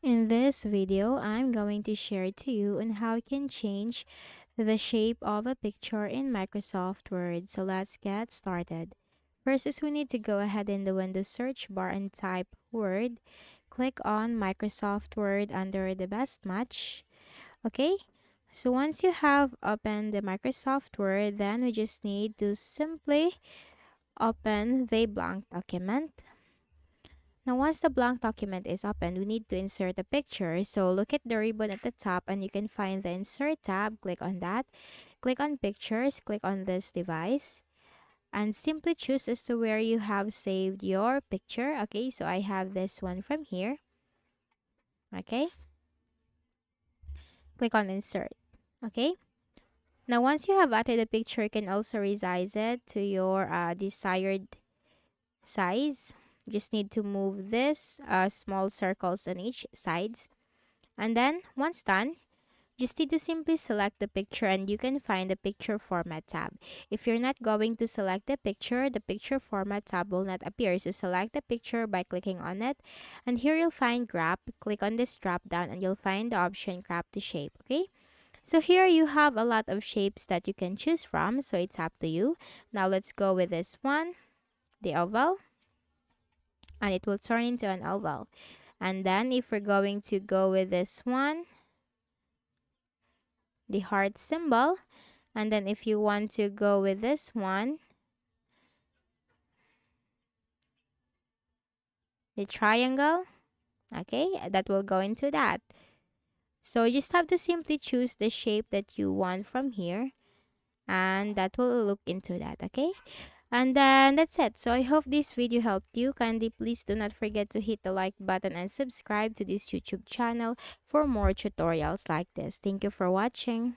In this video, I'm going to share to you on how you can change the shape of a picture in Microsoft Word. So let's get started. First is we need to go ahead in the Windows search bar and type Word. Click on Microsoft Word under the best match. Okay? So once you have opened the Microsoft Word, then we just need to simply open the blank document. Now, once the blank document is open, we need to insert a picture. So look at the ribbon at the top and you can find the Insert tab. Click on that. Click on Pictures. Click on this device. And simply choose as to where you have saved your picture. Okay, so I have this one from here. Okay, click on Insert. Okay, now once you have added the picture, you can also resize it to your desired size. Just need to move this small circles on each sides. And then, once done, just need to simply select the picture and you can find the picture format tab. If you're not going to select the picture format tab will not appear. So select the picture by clicking on it. And here you'll find crop. Click on this drop down and you'll find the option crop to shape. Okay. So here you have a lot of shapes that you can choose from. So it's up to you. Now let's go with this one, the oval. And it will turn into an oval. And then if we're going to go with this one, the heart symbol, and then if you want to go with this one, the triangle, okay, that will go into that. So you just have to simply choose the shape that you want from here, and that will look into that. Okay, and then that's it. So I hope this video helped you. Kindly please do not forget to hit the like button and subscribe to this YouTube channel for more tutorials like this. Thank you for watching.